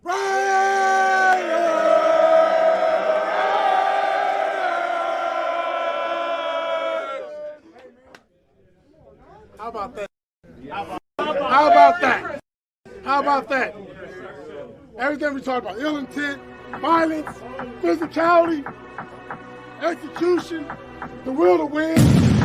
How about that? How about that? How about that? Everything we talk about, ill intent, violence, physicality, execution, the will to win.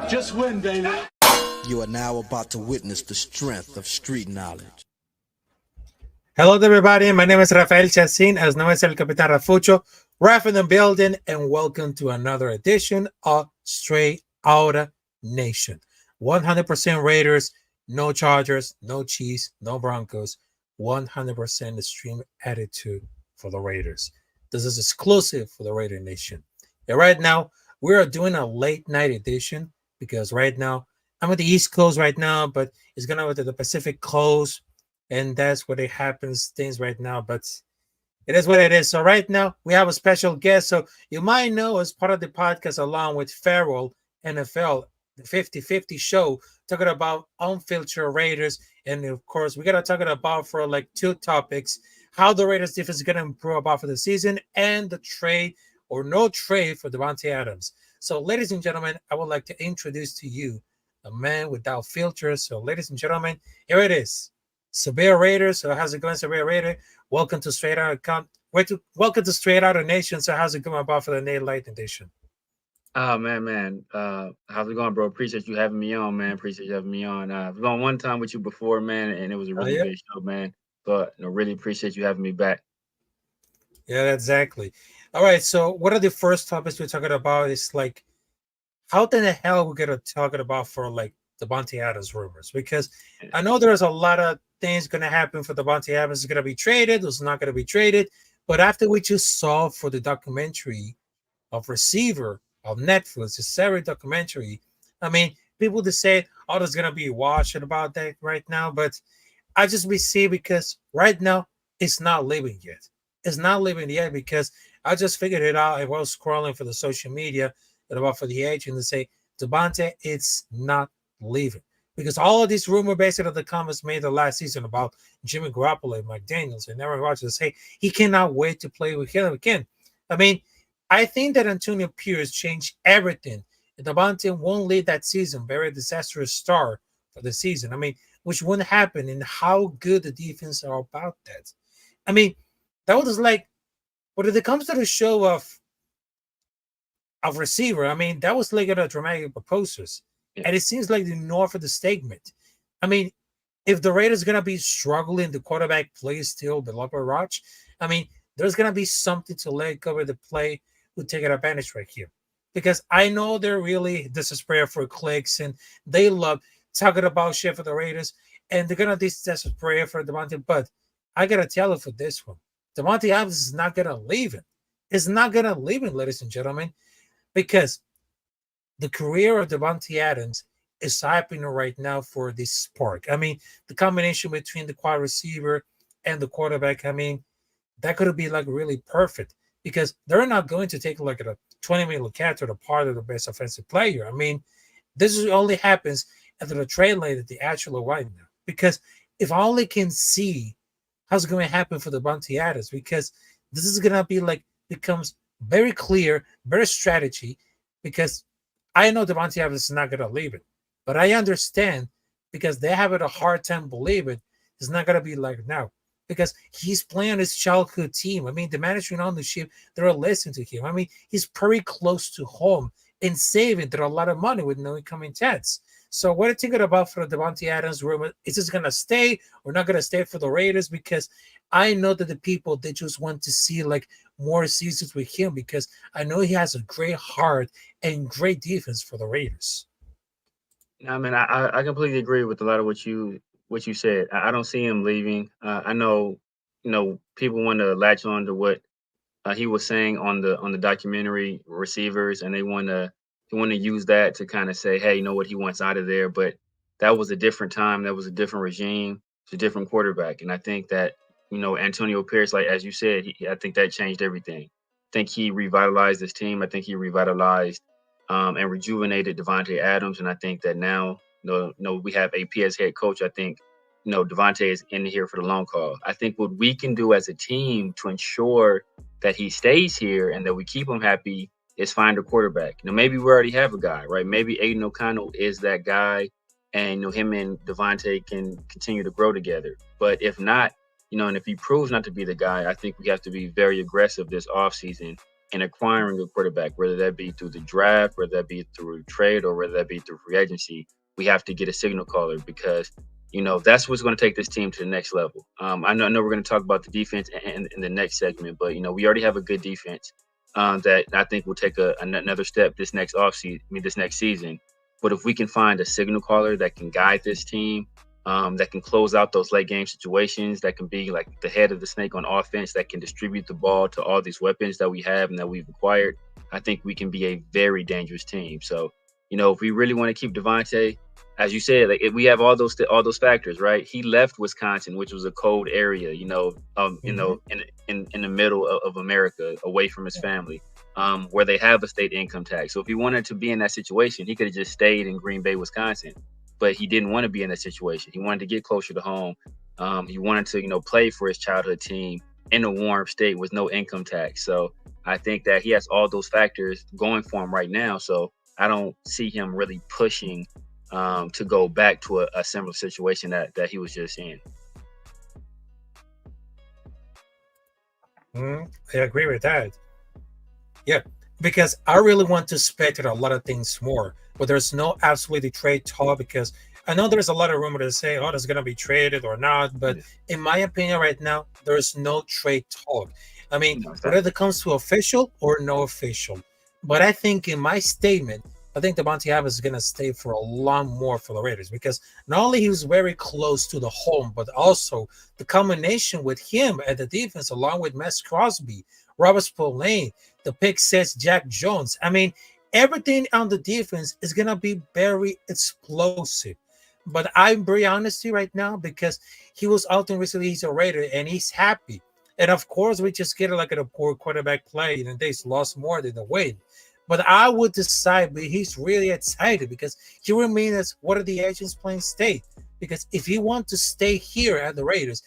Just win, baby. You are now about to witness the strength of street knowledge. Hello, everybody. My name is Rafael Chacin, as known as El Capitán Rafucho. Ralf in the building, and welcome to another edition of Straight Outta Nation. 100% Raiders, no Chargers, no Chiefs, no Broncos. 100% extreme attitude for the Raiders. This is exclusive for the Raider Nation. And right now, we are doing a late night edition because right now, I'm at the East Coast right now, but it's going to go to the Pacific Coast, and that's where it happens things right now, but it is what it is. So right now, we have a special guest. So you might know as part of the podcast along with Farrell NFL, the 50-50 show, talking about unfiltered Raiders. And of course, we got to talk about for like two topics, how the Raiders defense is going to improve about for the season and the trade or no trade for Davante Adams. So ladies and gentlemen, I would like to introduce to you a man without filters. So ladies and gentlemen, here it is. Sabir Raider. So how's it going, Sabir Raider? Welcome to Straight Outta Welcome to Straight Outta Nation. So how's it going about for the Nate Light Edition? Oh man. How's it going, bro? Appreciate you having me on, man. Appreciate you having me on. I've gone one time with you before, man, and it was a really good show, man. But really appreciate you having me back. Yeah, exactly. All right. So what are the first topics we're talking about? Is like, how the hell we're gonna talk about for like Davante Adams rumors? Because I know there's a lot of things gonna happen for Davante Adams. Is gonna be traded, it's not gonna be traded. But after we just saw for the documentary of Receiver of Netflix, a series documentary, I mean, people just say, oh, there's gonna be watching about that right now. But I just see because right now it's not living yet. It's not living yet because I just figured it out. I was scrolling for the social media and about for the agent to say Davante, it's not leaving because all of these rumor based on the comments made the last season about Jimmy Garoppolo and Mike Daniels and Aaron Rodgers say he cannot wait to play with him again. I mean, I think that Antonio Pierce changed everything. And Davante won't lead that season, very disastrous start for the season. I mean, which wouldn't happen, and how good the defense are about that. I mean, that was like, but if it comes to the show of Receiver, I mean, that was like a dramatic proposals. And it seems like the north of the statement. I mean, if the Raiders going to be struggling, the quarterback plays still the upper Roach, I mean, there's going to be something to let go of the play who take advantage right here. Because I know they're really desperate for clicks and they love talking about shit for the Raiders and they're going to be desperate for Davante. But I got to tell you for this one, Davante Adams is not going to leave him. It's not going to leave him, ladies and gentlemen, because the career of Davante Adams is happening right now for this spark. I mean, the combination between the wide receiver and the quarterback, I mean, that could be like really perfect because they're not going to take like a 20 million cat to the part of the best offensive player. I mean, this only happens after the trade lane at the actual right now. Because if I only can see how's going to happen for the Bounty Adams, because this is going to be like becomes very clear, very strategy, because I know the Bounty Adams is not going to leave it, but I understand because they have a hard time believing it's not going to be like now because he's playing his childhood team. I mean, the management ownership, they're listening to him. I mean, he's very close to home and saving there a lot of money with no incoming tax. So what are you thinking about for the Devontae Adams rumor? Is this going to stay or not going to stay for the Raiders? Because I know that the people, they just want to see like more seasons with him because I know he has a great heart and great defense for the Raiders. I mean, I completely agree with a lot of what you said. I don't see him leaving. I know, people want to latch on to what he was saying on the documentary receivers, and they want to use that to kind of say, hey, you know what, he wants out of there. But that was a different time. That was a different regime. It's a different quarterback, and I think that Antonio Pierce, like as you said, I think that changed everything. I think he revitalized this team. I think he revitalized and rejuvenated Devontae Adams, and I think that now, we have AP as head coach. I think Devontae is in here for the long haul. I think what we can do as a team to ensure that he stays here and that we keep him happy is find a quarterback. Maybe we already have a guy, right? Maybe Aiden O'Connell is that guy, and him and Devontae can continue to grow together. But if not, and if he proves not to be the guy, I think we have to be very aggressive this offseason in acquiring a quarterback, whether that be through the draft, whether that be through trade, or whether that be through free agency. We have to get a signal caller because that's what's going to take this team to the next level. I know we're going to talk about the defense in the next segment, but we already have a good defense that I think will take another step this next this next season. But if we can find a signal caller that can guide this team, that can close out those late game situations, that can be like the head of the snake on offense, that can distribute the ball to all these weapons that we have and that we've acquired, I think we can be a very dangerous team. So, if we really want to keep Devontae, as you said, like we have all those factors, right? He left Wisconsin, which was a cold area, in the middle of America, away from his family, where they have a state income tax. So if he wanted to be in that situation, he could have just stayed in Green Bay, Wisconsin. But he didn't want to be in that situation. He wanted to get closer to home. He wanted to, play for his childhood team in a warm state with no income tax. So I think that he has all those factors going for him right now. So I don't see him really pushing to go back to a similar situation that he was just in. I agree with that. Yeah, because I really want to speculate a lot of things more, but there's no absolutely trade talk because I know there's a lot of rumors that say, oh, there's going to be traded or not. But in my opinion right now, there's no trade talk. I mean, whether it comes to official or no official. But I think in my statement, I think Devontae Adams is going to stay for a lot more for the Raiders because not only he was very close to the home, but also the combination with him at the defense, along with Max Crosby, Robert Spillane, the pick six, Jack Jones. I mean, everything on the defense is going to be very explosive. But I'm very honest here right now because he was out and recently he's a Raider and he's happy. And of course, we just get like a poor quarterback play and they lost more than the win. But I would decide, but he's really excited because he remains one of the agents playing state. Because if he wants to stay here at the Raiders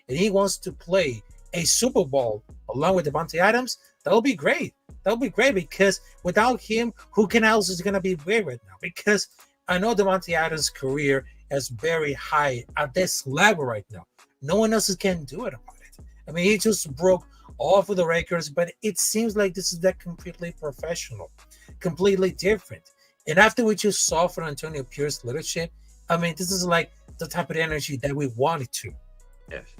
and he wants to play a Super Bowl along with Devontae Adams, that would be great. That would be great because without him, who else is going to be great right now? Because I know Devontae Adams' career is very high at this level right now. No one else can do it about it. I mean, he just broke all for the records, but it seems like this is that completely professional, completely different. And after we just saw from Antonio Pierce's leadership, I mean, this is like the type of energy that we wanted to. Yes.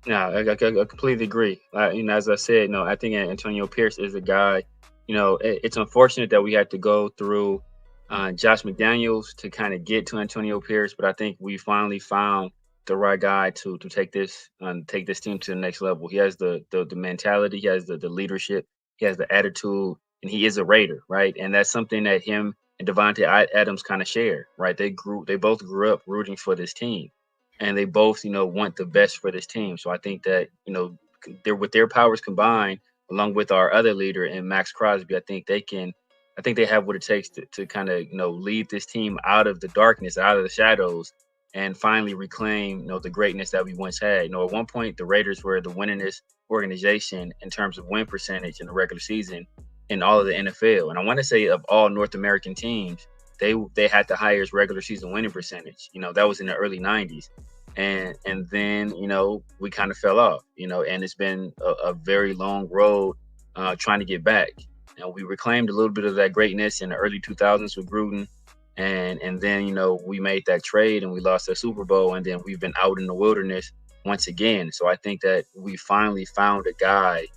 No, I completely agree. As I said, I think Antonio Pierce is a guy. It's unfortunate that we had to go through Josh McDaniels to kind of get to Antonio Pierce, but I think we finally found the right guy to take this team to the next level. He has the mentality, he has the leadership, he has the attitude, and he is a Raider, right? And that's something that him and Devontae Adams kind of share, right? They both grew up rooting for this team, and they both, want the best for this team. So I think that, they're with their powers combined, along with our other leader and Max Crosby, I think they have what it takes to kind of, lead this team out of the darkness, out of the shadows, and finally reclaim, the greatness that we once had. At one point the Raiders were the winningest organization in terms of win percentage in the regular season in all of the NFL. And I want to say of all North American teams, they had the highest regular season winning percentage. That was in the early 90s. And then, we kind of fell off, and it's been a very long road trying to get back. We reclaimed a little bit of that greatness in the early 2000s with Gruden. And then, we made that trade and we lost that Super Bowl. And then we've been out in the wilderness once again. So I think that we finally found a guy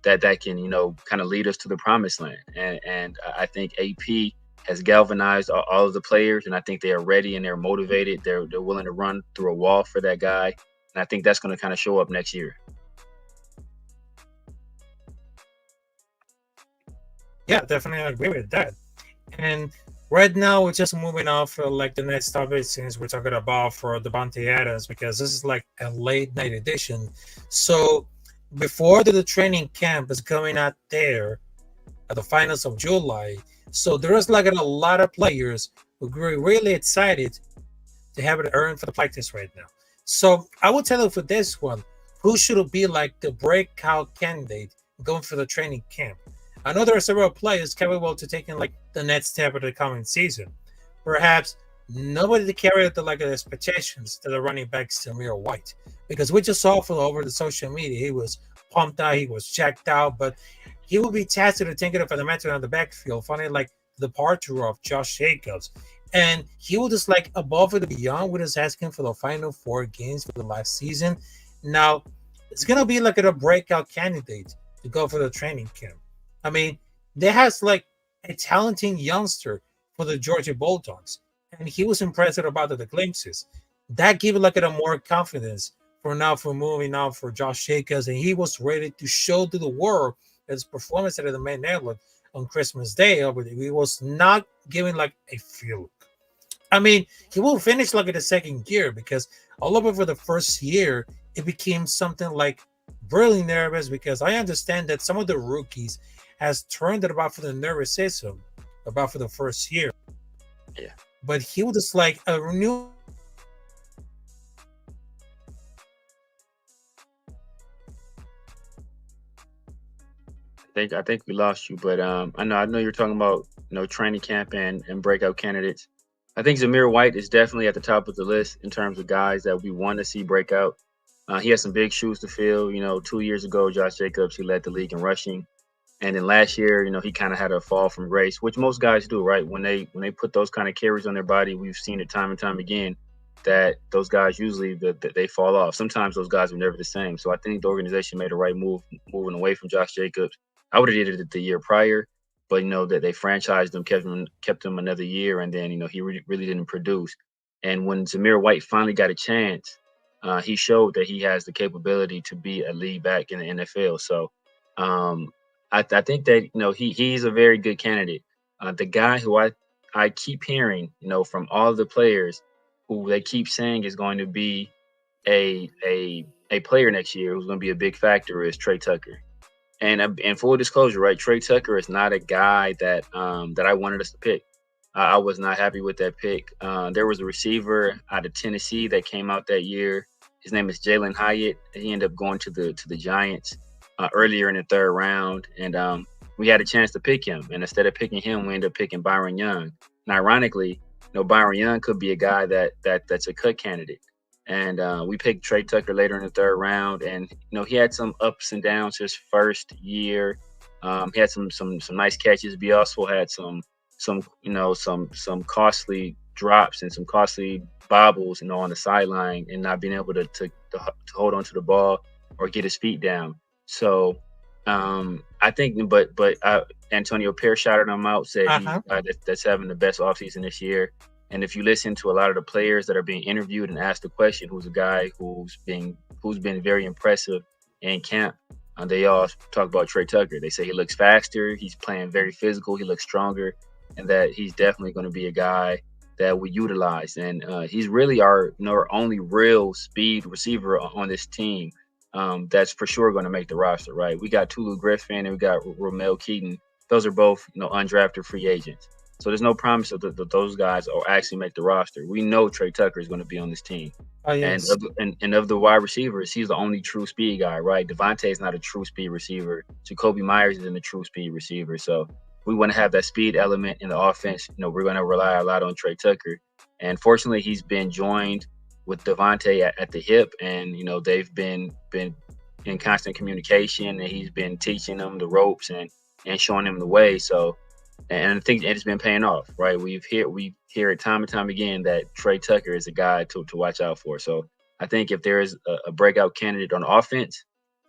that can, kind of lead us to the promised land. And I think AP has galvanized all of the players, and I think they are ready and they're motivated. They're willing to run through a wall for that guy. And I think that's going to kind of show up next year. Yeah, definitely agree with that. And right now, we're just moving off for like the next topic since we're talking about for Devontae Adams, because this is like a late night edition. So before the training camp is coming out there at the finals of July, so there's like a lot of players who are really excited to have it earned for the practice right now. So I will tell you for this one, who should be like the breakout candidate going for the training camp? I know there are several players capable to taking like the next step of the coming season. Perhaps nobody to carry out the expectations to the running back Zamir White, because we just saw from over the social media he was pumped out, he was checked out, but he will be tasked to take it up for the mentor on the backfield, finding like the departure of Josh Jacobs. And he will just like above and beyond with us asking for the final 4 games for the last season. Now, it's going to be like a breakout candidate to go for the training camp. I mean, there has like a talented youngster for the Georgia Bulldogs, and he was impressed about the glimpses. That gave like a more confidence for moving on for Josh Jacobs, and he was ready to show to the world his performance at the main network on Christmas Day. He was not giving like a fluke. I mean, he will finish like in the second year, because all over for the first year, it became something like really nervous, because I understand that some of the rookies has turned it about for the nervous system about for the first year. Yeah. But he was just like a new. I think we lost you, but I know you're talking about training camp and breakout candidates. I think Zamir White is definitely at the top of the list in terms of guys that we want to see break out. He has some big shoes to fill. 2 years ago, Josh Jacobs, he led the league in rushing. And then last year, he kind of had a fall from grace, which most guys do, right? When they put those kind of carries on their body, we've seen it time and time again that those guys usually they fall off. Sometimes those guys are never the same. So I think the organization made the right move moving away from Josh Jacobs. I would have did it the year prior, but that they franchised him, kept him another year, and then he really didn't produce. And when Zamir White finally got a chance, he showed that he has the capability to be a lead back in the NFL. So I think that he's a very good candidate. The guy who I keep hearing from all the players who they keep saying is going to be a player next year who's going to be a big factor is Trey Tucker. And full disclosure, right, Trey Tucker is not a guy that I wanted us to pick. I was not happy with that pick. There was a receiver out of Tennessee that came out that year. His name is Jalen Hyatt. He ended up going to the Giants earlier in the 3rd round, and we had a chance to pick him. And instead of picking him, we ended up picking Byron Young. And ironically, Byron Young could be a guy that's a cut candidate. And we picked Trey Tucker later in the 3rd round, and he had some ups and downs his first year. He had some nice catches, but he also had some costly drops and some costly bobbles, on the sideline, and not being able to hold on to the ball or get his feet down. So I think, but Antonio Pierce shouted him out, said that's having the best offseason this year. And if you listen to a lot of the players that are being interviewed and asked the question, who's a guy who's been very impressive in camp, they all talk about Trey Tucker. They say he looks faster, he's playing very physical, he looks stronger. and that he's definitely going to be a guy that we utilize. And he's really our our only real speed receiver on this team. That's for sure going to make the roster, right? We got Tulu Griffin and we got Romel Keaton. Those are both undrafted free agents. So there's no promise that those guys will actually make the roster. We know Trey Tucker is going to be on this team. Oh, yes. And of the wide receivers, he's the only true speed guy, right? Devontae is not a true speed receiver. Jacoby Myers isn't a true speed receiver. So we want to have that speed element in the offense. We're going to rely a lot on Trey Tucker. And fortunately, he's been joined with Devontae at the hip, and they've been in constant communication, and he's been teaching them the ropes and showing them the way. So, and I think it's been paying off, right? We hear it time and time again that Trey Tucker is a guy to watch out for. So I think if there is a breakout candidate on offense,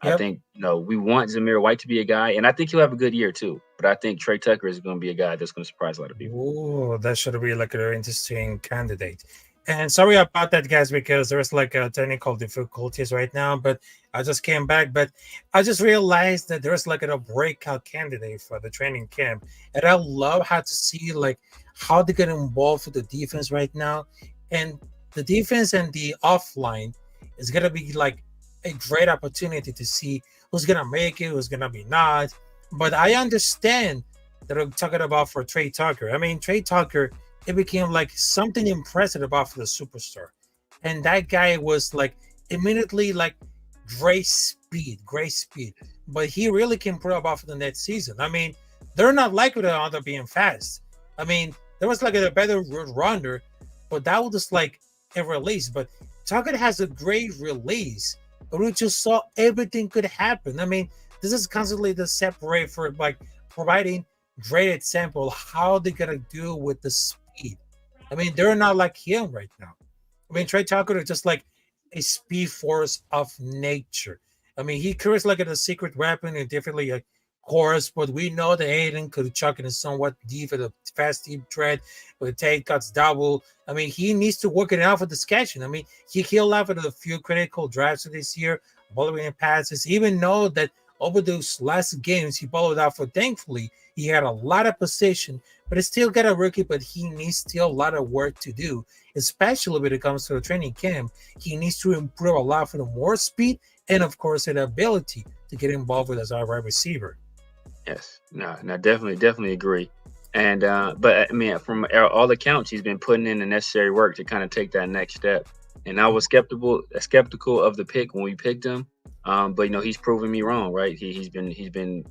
Yep. I think we want Zamir White to be a guy, and I think he'll have a good year too. But I think Trey Tucker is going to be a guy that's going to surprise a lot of people. Oh, that should be like an interesting candidate. And sorry about that, guys, because there's like technical difficulties right now. But I just came back, but I just realized that there's like a breakout candidate for the training camp, and I love how to see like how they get involved with the defense right now, and the defense and the offline is gonna be like a great opportunity to see who's gonna make it, who's gonna be not. But I understand that I'm talking about for Trey Tucker. I mean, Trey Tucker, it became like something impressive about for the superstar. And that guy was like immediately like great speed. But he really can put up for the next season. I mean, they're not likely to end up being fast. I mean, there was like a better runner, but that was just like a release. But Tucker has a great release, but we just saw everything could happen. I mean, this is constantly the separate for like providing great example how they're gonna do with the speed. I mean, they're not like him right now. I mean, Trey Tucker is just like a speed force of nature. I mean, he carries like a secret weapon and differently a course, but we know that Aiden could chuck in somewhat deep at a fast deep tread with take cuts double. I mean, he needs to work it out for the sketching. I mean, he killed out with a few critical drives this year, following passes, even though that over those last games he followed out for. Thankfully, he had a lot of position, but he still got a rookie, but he needs still a lot of work to do, especially when it comes to the training camp. He needs to improve a lot for the more speed and, of course, the ability to get involved with as our wide receiver. Yes, no, definitely agree. And but I mean, from all accounts, he's been putting in the necessary work to kind of take that next step. And I was skeptical of the pick when we picked him, but he's proven me wrong, right? He's been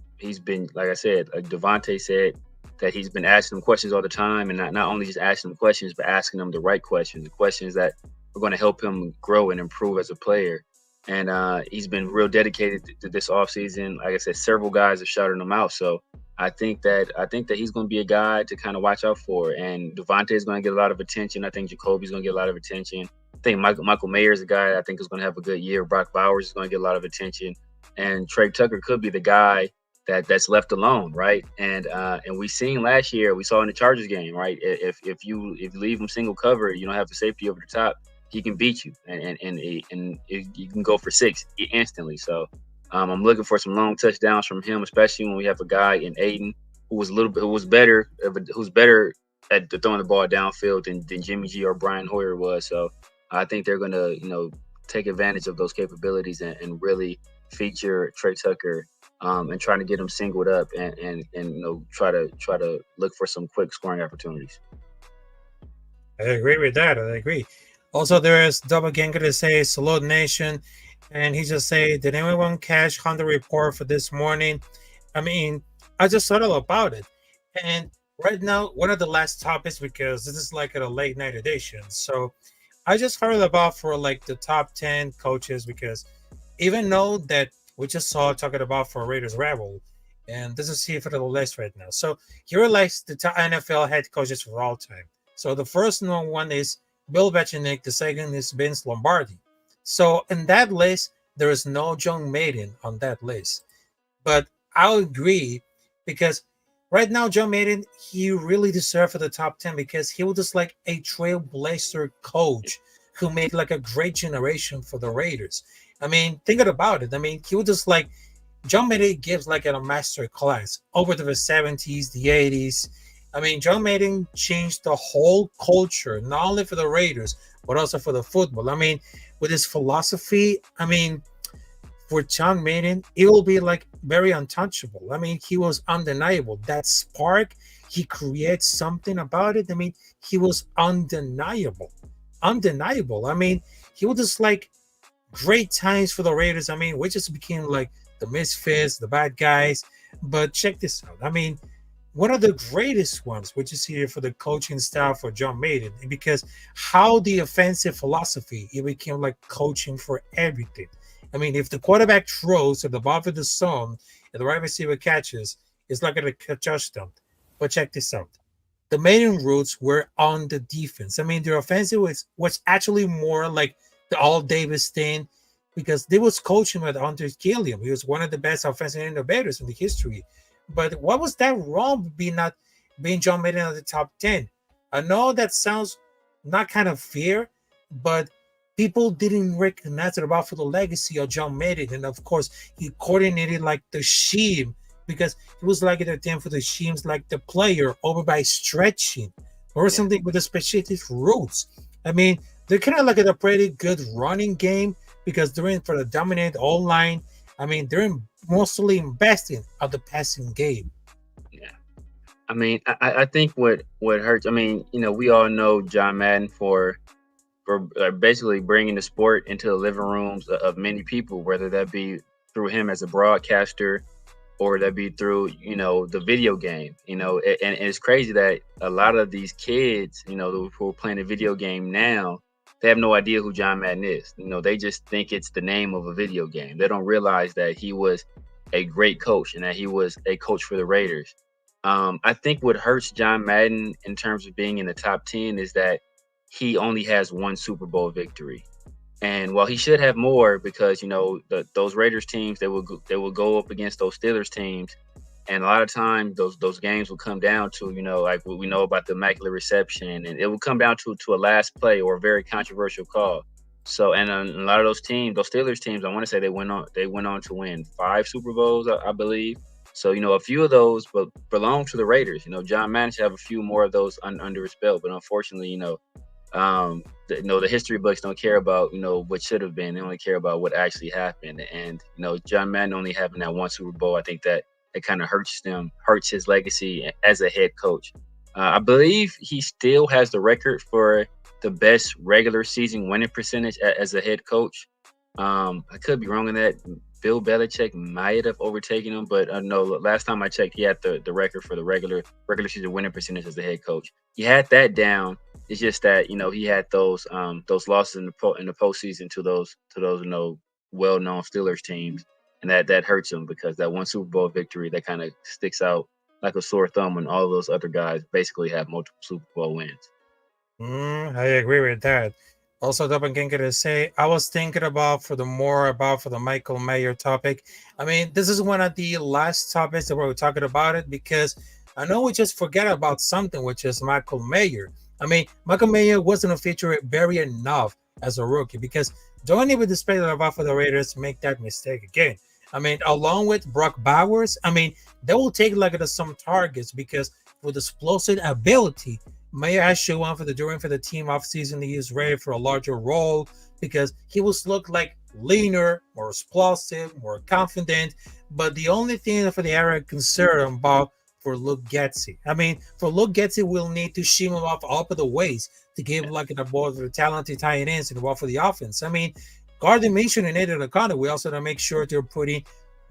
like I said, like Devontae said, that he's been asking him questions all the time, and not only just asking him questions, but asking him the right questions, the questions that are going to help him grow and improve as a player. And he's been real dedicated to this offseason. Like I said, several guys have shouted him out. So I think that he's going to be a guy to kind of watch out for. And Devontae is going to get a lot of attention. I think Jacoby's going to get a lot of attention. I think Michael Mayer is a guy I think is going to have a good year. Brock Bowers is going to get a lot of attention. And Trey Tucker could be the guy that's left alone, right? And we seen last year, we saw in the Chargers game, right? If you leave him single cover, you don't have the safety over the top, he can beat you, and you can go for 6 instantly. So I'm looking for some long touchdowns from him, especially when we have a guy in Aiden who's better at throwing the ball downfield than Jimmy G or Brian Hoyer was. So I think they're gonna take advantage of those capabilities and really feature Trey Tucker and trying to get him singled up and try to look for some quick scoring opportunities. I agree with that. I agree. Also, there is Double Ganger to say Salute Nation, and he just say, did anyone catch Honda report for this morning? I mean, I just thought about it, and right now one of the last topics, because this is like a late night edition, so I just heard about for like the top 10 coaches, because even though that we just saw talking about for Raiders Rebel, and this is here for the list right now. So here are like the top NFL head coaches for all time. So the first one is Bill Belichick, the second is Vince Lombardi. So in that list, there is no John Madden on that list. But I'll agree, because right now, John Madden, he really deserved for the top 10, because he was just like a trailblazer coach who made like a great generation for the Raiders. I mean, think about it. I mean, he was just like, John Madden gives like a master class over the 70s, the 80s. I mean, John Madden changed the whole culture, not only for the Raiders, but also for the football. I mean, with his philosophy, I mean, for John Madden, it will be like very untouchable. I mean, he was undeniable. That spark, he creates something about it. I mean, he was undeniable. Undeniable. I mean, he was just like great times for the Raiders. I mean, we just became like the misfits, the bad guys. But check this out. I mean, one of the greatest ones, which is here for the coaching staff for John Madden, because how the offensive philosophy, it became like coaching for everything. I mean, if the quarterback throws at the bottom of the zone and the right receiver catches, it's like a touchdown. But check this out. The main roots were on the defense. I mean, their offensive was actually more like the All Davis thing because they was coaching with Andre Gilliam. He was one of the best offensive innovators in the history. But what was that wrong being John Madden at the top 10? I know that sounds not kind of fair, but people didn't recognize it about for the legacy of John Madden. And of course, he coordinated like the scheme because it was like an attempt for the schemes like the player over by stretching or something with the specific roots. I mean, they're kind of like a pretty good running game because they're in for the dominant all-line. I mean, they're mostly investing of the passing game. Yeah. I mean, I think what hurts. I mean, we all know John Madden for basically bringing the sport into the living rooms of many people, whether that be through him as a broadcaster or that be through the video game. And it's crazy that a lot of these kids, who are playing a video game now, they have no idea who John Madden is. They just think it's the name of a video game. They don't realize that he was a great coach and that he was a coach for the Raiders. I think what hurts John Madden in terms of being in the top 10 is that he only has one Super Bowl victory. And while he should have more, because those Raiders teams, they will go up against those Steelers teams, and a lot of times those games will come down to like what we know about the immaculate reception, and it will come down to a last play or a very controversial call. So, and a lot of those teams, those Steelers teams, I want to say they went on to win 5 Super Bowls, I believe. So a few of those belong to the Raiders. John Madden should have a few more of those under his belt, but unfortunately, the history books don't care about what should have been. They only care about what actually happened. And John Madden only having that one Super Bowl, I think that it kind of hurts his legacy as a head coach. I believe he still has the record for the best regular season winning percentage as a head coach. I could be wrong on that. Bill Belichick might have overtaken him, but no, last time I checked, he had the record for the regular season winning percentage as the head coach. He had that down. It's just that he had those losses in the postseason to those well-known Steelers teams, and that hurts him because that one Super Bowl victory that kind of sticks out like a sore thumb when all those other guys basically have multiple Super Bowl wins. I agree with that. Also, Double King to say, I was thinking about for the Michael Mayer topic. I mean, this is one of the last topics that we're talking about it because I know we just forget about something, which is Michael Mayer. I mean, Michael Mayer wasn't a feature very enough as a rookie because don't even expect about for the Raiders to make that mistake again. I mean, along with Brock Bowers, I mean, they will take like some targets because with explosive ability, Mayer has shown for the team offseason he is ready for a larger role because he was look like leaner, more explosive, more confident. But the only thing for the area concern about for Luke Getsy. I mean, for Luke Getsy, we'll need to shim him off all of the ways to give like the ball for the talented tight ends and the ball for the offense. I mean, Gardner Minshew and Nathan O'Connor, we also to make sure they're putting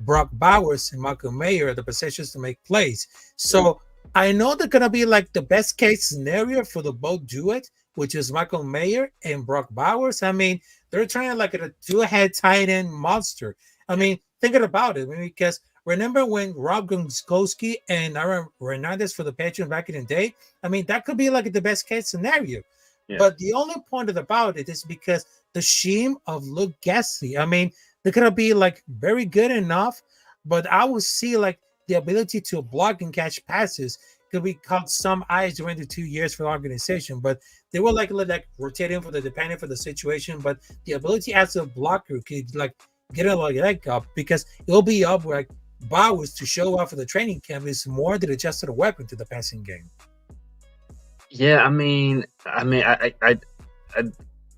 Brock Bowers and Michael Mayer at the positions to make plays. So I know they're gonna be like the best case scenario for the both duet, which is Michael Mayer and Brock Bowers. I mean, they're trying like a two-head tight end monster. I mean, thinking about it, because remember when Rob Gronkowski and Aaron Hernandez for the Patriots back in the day? I mean, that could be like the best case scenario. Yeah. But the only point about it is because the scheme of Luke Getsy, I mean, they're gonna be like very good enough, but I would see like the ability to block and catch passes could be caught some eyes during the 2 years for the organization, but they were like rotating for the depending for the situation. But the ability as a blocker could like get a leg up because it'll be up like Bowers to show up for the training camp is more than just a weapon to the passing game. Yeah, I,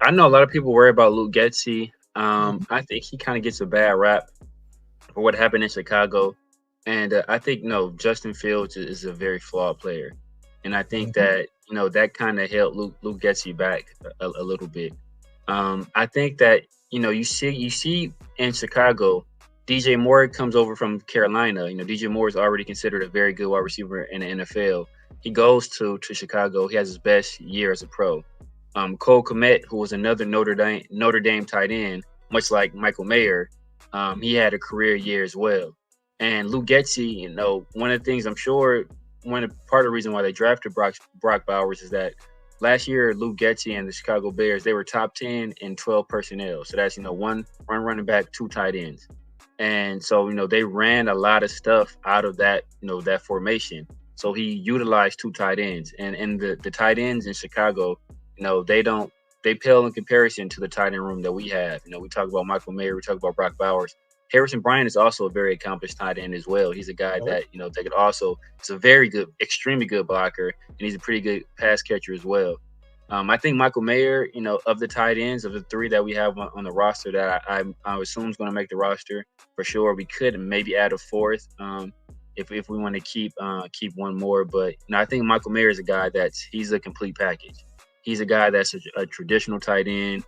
I know a lot of people worry about Luke Getsy. I think he kind of gets a bad rap for what happened in Chicago, and I think no, Justin Fields is a very flawed player, and I think Mhm. that that kind of held Luke Getsy back a little bit. I think that you see in Chicago, DJ Moore comes over from Carolina. DJ Moore is already considered a very good wide receiver in the NFL. He goes to Chicago. He has his best year as a pro. Cole Kmet, who was another Notre Dame tight end, much like Michael Mayer, he had a career year as well. And Luke Getsy, one of the things I'm sure part of the reason why they drafted Brock Bowers is that last year Luke Getsy and the Chicago Bears, they were top 10 in 12 personnel. So that's one running back, two tight ends. And so they ran a lot of stuff out of that formation. So he utilized two tight ends, and the tight ends in Chicago, they pale in comparison to the tight end room that we have. We talk about Michael Mayer, we talk about Brock Bowers. Harrison Bryant is also a very accomplished tight end as well. He's a guy Oh, that that could also. He's a very good, extremely good blocker, and he's a pretty good pass catcher as well. I think Michael Mayer, of the tight ends of the three that we have on the roster, that I assume is going to make the roster for sure. We could maybe add a fourth if we want to keep one more. But I think Michael Mayer is a guy he's a complete package. He's a guy that's a traditional tight end.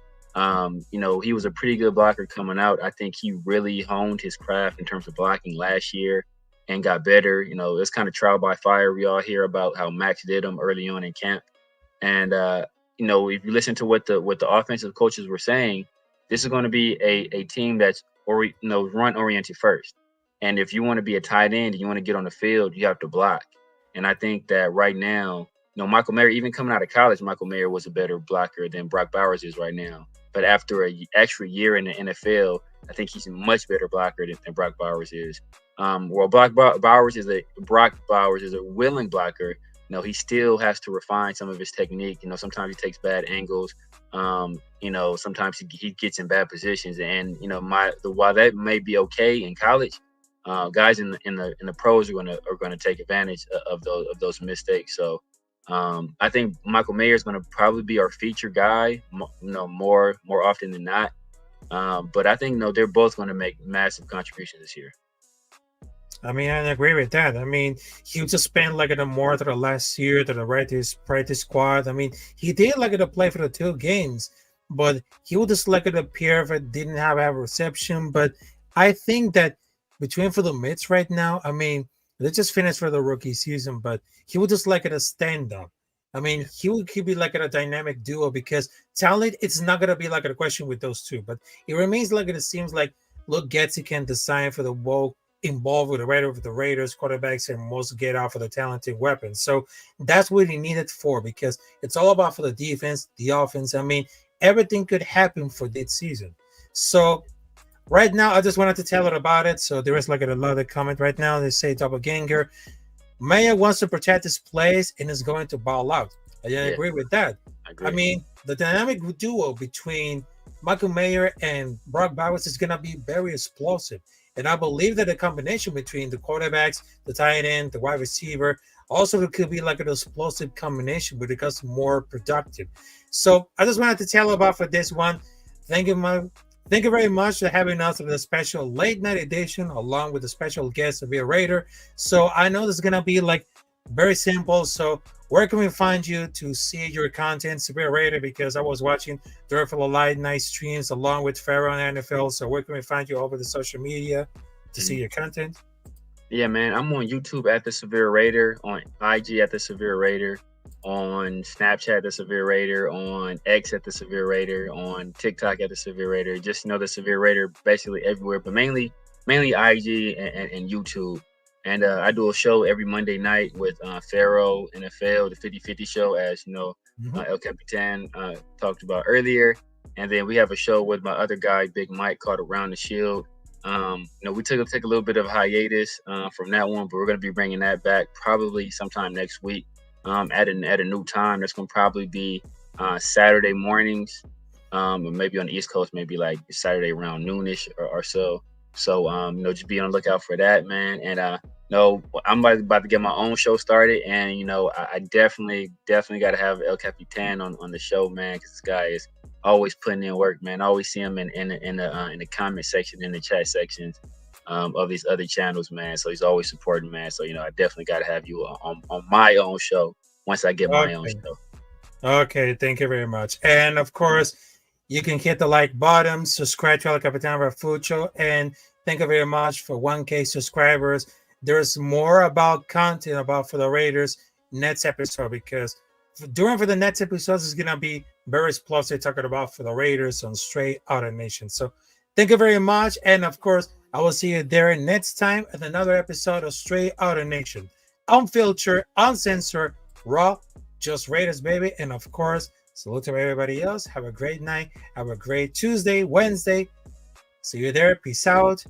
He was a pretty good blocker coming out. I think he really honed his craft in terms of blocking last year and got better. It's kind of trial by fire. We all hear about how Max did him early on in camp. And if you listen to what the offensive coaches were saying, this is going to be a team that's run oriented first. And if you want to be a tight end and you want to get on the field, you have to block. And I think that right now, Michael Mayer, even coming out of college, Michael Mayer was a better blocker than Brock Bowers is right now. But after an extra year in the NFL, I think he's a much better blocker than Brock Bowers is. Well, Brock Bowers is a willing blocker. He still has to refine some of his technique. Sometimes he takes bad angles. Sometimes he gets in bad positions. And while that may be okay in college, guys in the pros are gonna take advantage of those mistakes. So I think Michael Mayer is gonna probably be our feature guy, more often than not. But I think they're both gonna make massive contributions this year. I mean, I agree with that. I mean, he just spent like the more to the last year to the practice squad. I mean, he did like to play for the 2 games, but he would just like it appear if it didn't have a reception. But I think that between for the mids right now, I mean, they just finished for the rookie season, but he would just like it a stand up. I mean, he be like a dynamic duo because talent, it's not gonna be like a question with those two, but it remains like it seems like Luke Getsy can design for the woke involved with the Raiders quarterbacks and most get out for the talented weapons. So that's what he needed for because it's all about for the defense, the offense. I mean, everything could happen for this season. So right now, I just wanted to tell her about it. So there is like a lot of comment right now. They say double ganger. Maya wants to protect his place and is going to ball out. I Yeah, agree with that. I I agree. mean, the dynamic duo between Michael Mayer and Brock Bowers is going to be very explosive. And I believe that the combination between the quarterbacks, the tight end, the wide receiver, also it could be like an explosive combination, but it becomes more productive. So I just wanted to tell about for this one. Thank you, thank you very much for having us for the special late night edition, along with the special guest Severe Raider. So I know this is gonna be like very simple. So where can we find you to see your content, Severe Raider? Because I was watching their full of late night streams along with Pharaoh and NFL. So where can we find you over the social media to see Mhm. your content? Yeah, man. I'm on YouTube at the Severe Raider, on IG at the Severe Raider, on Snapchat at the Severe Raider, on X at the Severe Raider, on TikTok at the Severe Raider. Just the Severe Raider basically everywhere, but mainly IG and YouTube. And I do a show every Monday night with Pharaoh NFL, the 50/50 show, as Mhm. El Capitan talked about earlier. And then we have a show with my other guy, Big Mike, called Around the Shield. We take a little bit of a hiatus from that one, but we're going to be bringing that back probably sometime next week at a new time. That's going to probably be Saturday mornings, or maybe on the East Coast, maybe like Saturday around noonish or so. So just be on the lookout for that, man. And No, I'm about to get my own show started, and I definitely got to have El Capitan on the show, man, because this guy is always putting in work, man. I always see him in the comment section, in the chat sections of these other channels, man. So he's always supporting, man. So I definitely got to have you on my own show once I get my own Okay. show. Okay, thank you very much. And of course, you can hit the like button, subscribe to El Capitán Rafucho, and thank you very much for 1K subscribers. There's more about content about for the Raiders next episode, because for the next episodes is gonna be very explosive talking about for the Raiders on Straight Outta Nation. So thank you very much, and of course, I will see you there next time at another episode of Straight Outta Nation, unfiltered, uncensored, raw, just Raiders, baby. And of course, salute to everybody else. Have a great night. Have a great Tuesday, Wednesday. See you there. Peace out.